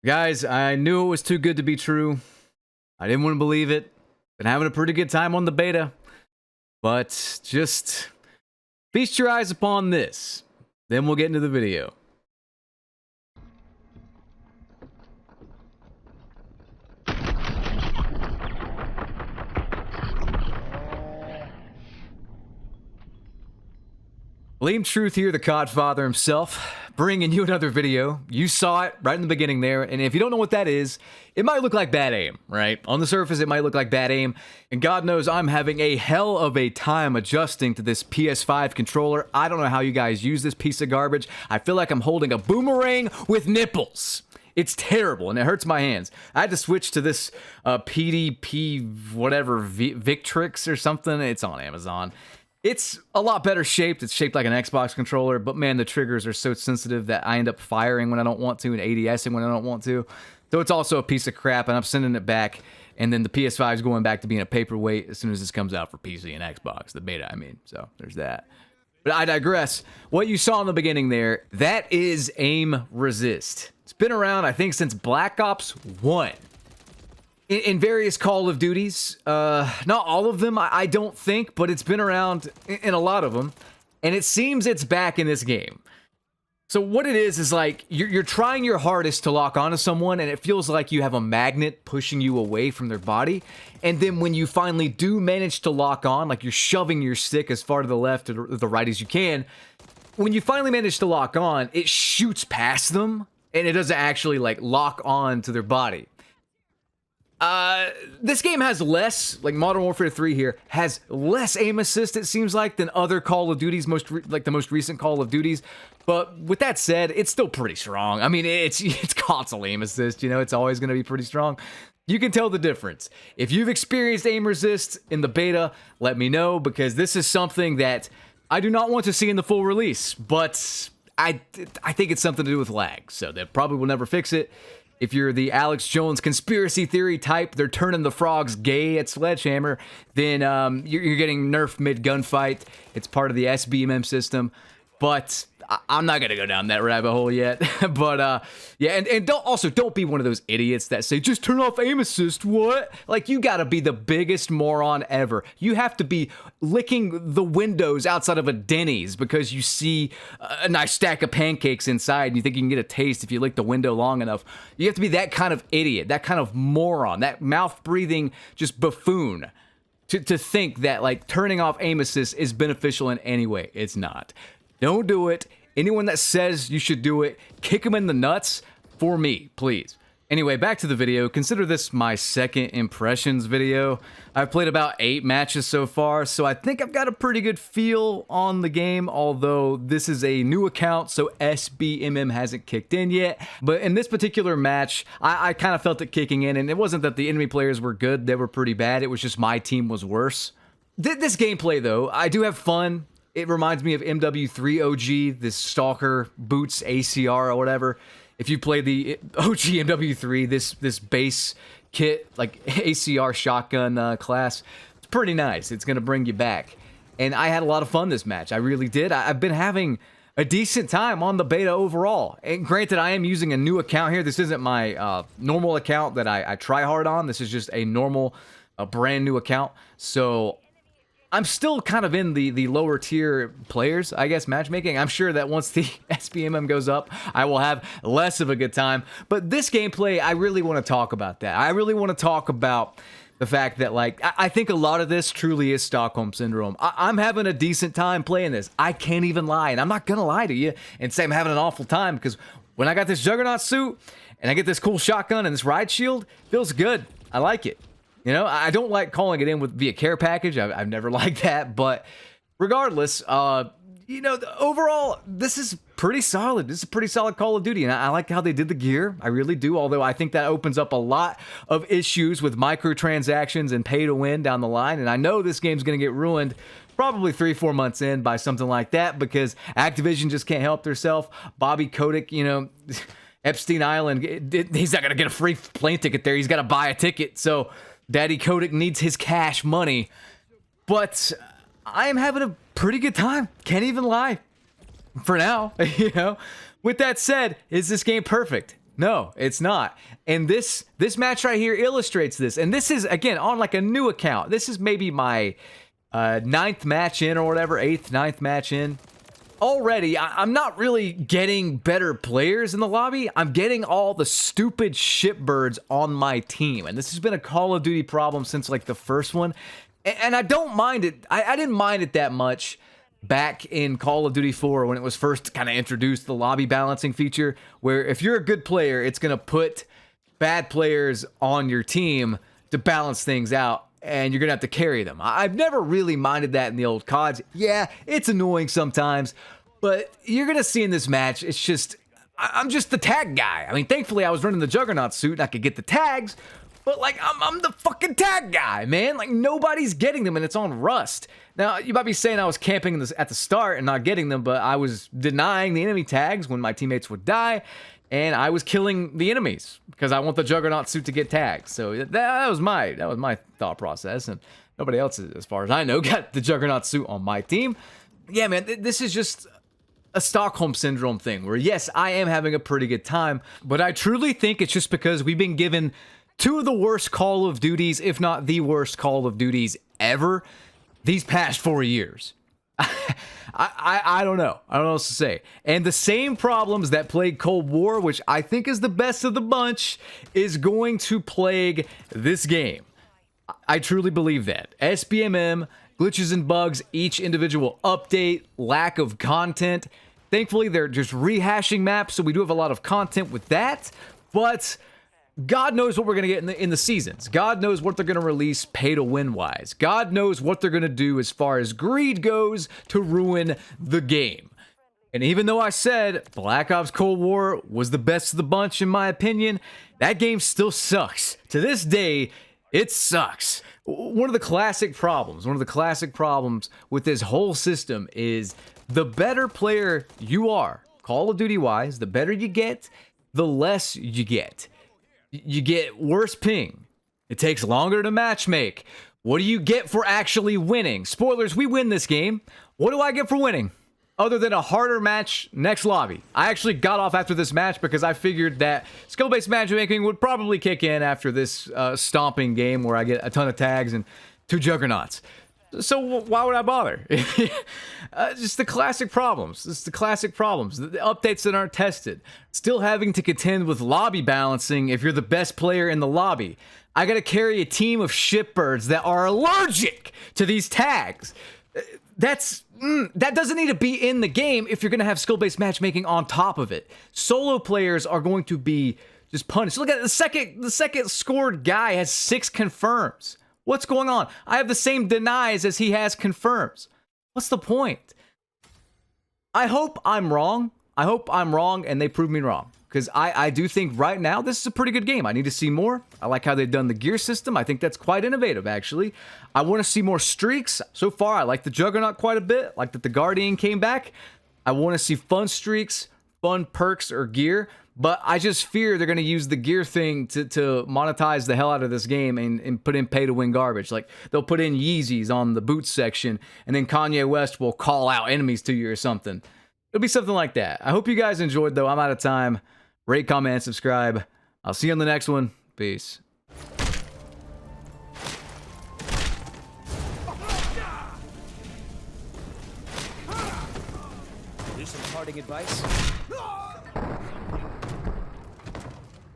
Guys, I knew it was too good to be true. I didn't want to believe it. Been having a pretty good time on the beta. But just feast your eyes upon this. Then we'll get into the video. Liam Truth here, the Codfather himself, bringing you another video. You saw it right in the beginning there, and if you don't know what that is, it might look like bad aim, right? On the surface, it might look like bad aim, and God knows I'm having a hell of a time adjusting to this PS5 controller. I don't know how you guys use this piece of garbage. I feel like I'm holding a boomerang with nipples. It's terrible, and it hurts my hands. I had to switch to this PDP whatever, Victrix or something. It's on Amazon. It's a lot better shaped. It's shaped like an Xbox controller, but man, the triggers are so sensitive that I end up firing when I don't want to and ADSing when I don't want to. So it's also a piece of crap, and I'm sending it back, and then the PS5 is going back to being a paperweight as soon as this comes out for PC and Xbox, the beta, I mean. So there's that. But I digress. What you saw in the beginning there, that is aim resist. It's been around, I think, since Black Ops 1. In various Call of Duties, not all of them, I don't think, but it's been around in a lot of them, and it seems it's back in this game. So what it is like, you're trying your hardest to lock onto someone, and it feels like you have a magnet pushing you away from their body, and then when you finally do manage to lock on, like you're shoving your stick as far to the left or the right as you can, when you finally manage to lock on, it shoots past them, and it doesn't actually, like, lock on to their body. This game has less, like Modern Warfare 3 here, has less aim assist, it seems like, than other Call of Duties, like the most recent Call of Duties. But with that said, it's still pretty strong. I mean, it's console aim assist, you know, it's always going to be pretty strong. You can tell the difference. If you've experienced aim resist in the beta, let me know, because this is something that I do not want to see in the full release, but I think it's something to do with lag, so they probably will never fix it. If you're the Alex Jones conspiracy theory type, they're turning the frogs gay at Sledgehammer, then you're getting nerfed mid-gunfight. It's part of the SBMM system, but I'm not going to go down that rabbit hole yet. But yeah, and don't be one of those idiots that say, just turn off aim assist, what? Like, you got to be the biggest moron ever. You have to be licking the windows outside of a Denny's because you see a nice stack of pancakes inside and you think you can get a taste if you lick the window long enough. You have to be that kind of idiot, that kind of moron, that mouth-breathing just buffoon to think that, like, turning off aim assist is beneficial in any way. It's not. Don't do it. Anyone that says you should do it, kick them in the nuts for me, please. Anyway, back to the video. Consider this my second impressions video. I've played about 8 matches so far, so I think I've got a pretty good feel on the game, although this is a new account, so SBMM hasn't kicked in yet. But in this particular match, I kind of felt it kicking in, and it wasn't that the enemy players were good, they were pretty bad, it was just my team was worse. This gameplay, though, I do have fun. It reminds me of MW3 OG, this Stalker Boots ACR or whatever. If you play the OG MW3, this base kit, like ACR shotgun class, it's pretty nice. It's going to bring you back. And I had a lot of fun this match. I really did. I've been having a decent time on the beta overall. And granted, I am using a new account here. This isn't my normal account that I try hard on. This is just a normal, brand new account. So I'm still kind of in the lower tier players, I guess, matchmaking. I'm sure that once the SBMM goes up, I will have less of a good time. But this gameplay, I really want to talk about that. I really want to talk about the fact that, like, I think a lot of this truly is Stockholm Syndrome. I'm having a decent time playing this. I can't even lie, and I'm not going to lie to you and say I'm having an awful time, because when I got this Juggernaut suit and I get this cool shotgun and this ride shield, it feels good. I like it. You know, I don't like calling it in via care package. I've never liked that. But regardless, you know, overall, this is pretty solid. This is a pretty solid Call of Duty. And I like how they did the gear. I really do. Although I think that opens up a lot of issues with microtransactions and pay to win down the line. And I know this game's going to get ruined probably 3-4 months in by something like that, because Activision just can't help themselves. Bobby Kotick, you know, Epstein Island, he's not going to get a free plane ticket there. He's got to buy a ticket. So Daddy Kotick needs his cash money, but I am having a pretty good time. Can't even lie. For now, you know. With that said, is this game perfect? No, it's not. And this match right here illustrates this. And this is, again, on like a new account. This is maybe my 9th match in or whatever, 8th, 9th match in. Already, I'm not really getting better players in the lobby. I'm getting all the stupid shitbirds on my team. And this has been a Call of Duty problem since like the first one. And I don't mind it. I didn't mind it that much back in Call of Duty 4 when it was first kind of introduced, the lobby balancing feature, where if you're a good player, it's going to put bad players on your team to balance things out, and you're going to have to carry them. I've never really minded that in the old CODs. Yeah, it's annoying sometimes, but you're going to see in this match, it's just, I'm just the tag guy. I mean, thankfully I was running the Juggernaut suit and I could get the tags, but like, I'm the fucking tag guy, man. Like, nobody's getting them, and it's on Rust. Now, you might be saying I was camping at the start and not getting them, but I was denying the enemy tags when my teammates would die, and I was killing the enemies because I want the Juggernaut suit to get tags. So that was my thought process, and nobody else, as far as I know, got the Juggernaut suit on my team. Yeah, man, this is just a Stockholm Syndrome thing where, yes, I am having a pretty good time, but I truly think it's just because we've been given two of the worst Call of Duties, if not the worst Call of Duties ever, these past 4 years. I don't know. I don't know what else to say. And the same problems that plague Cold War, which I think is the best of the bunch, is going to plague this game. I truly believe that. SBMM, glitches and bugs, each individual update, lack of content. Thankfully, they're just rehashing maps, so we do have a lot of content with that. But God knows what we're going to get in the seasons. God knows what they're going to release pay-to-win wise. God knows what they're going to do as far as greed goes to ruin the game. And even though I said Black Ops Cold War was the best of the bunch in my opinion, that game still sucks. To this day, it sucks. One of the classic problems with this whole system is the better player you are, Call of Duty wise, the better you get, the less you get. You get worse ping. It takes longer to matchmake. What do you get for actually winning? Spoilers, we win this game. What do I get for winning? Other than a harder match next lobby. I actually got off after this match because I figured that skill-based matchmaking would probably kick in after this stomping game where I get a ton of tags and 2 Juggernauts. So why would I bother? Just the classic problems. This is the classic problems. The updates that aren't tested. Still having to contend with lobby balancing if you're the best player in the lobby. I gotta carry a team of shitbirds that are allergic to these tags. That doesn't need to be in the game if you're gonna have skill-based matchmaking on top of it. Solo players are going to be just punished. Look at it, the second scored guy has 6 confirms. What's going on? I have the same denies as he has confirms. What's the point? I hope I'm wrong. I hope I'm wrong and they prove me wrong. Because I do think right now this is a pretty good game. I need to see more. I like how they've done the gear system. I think that's quite innovative, actually. I want to see more streaks. So far, I like the Juggernaut quite a bit. I like that the Guardian came back. I want to see fun streaks, fun perks or gear. But I just fear they're going to use the gear thing to monetize the hell out of this game and put in pay-to-win garbage. Like, they'll put in Yeezys on the boots section, and then Kanye West will call out enemies to you or something. It'll be something like that. I hope you guys enjoyed, though. I'm out of time. Rate, comment, and subscribe. I'll see you on the next one. Peace. Do some parting advice.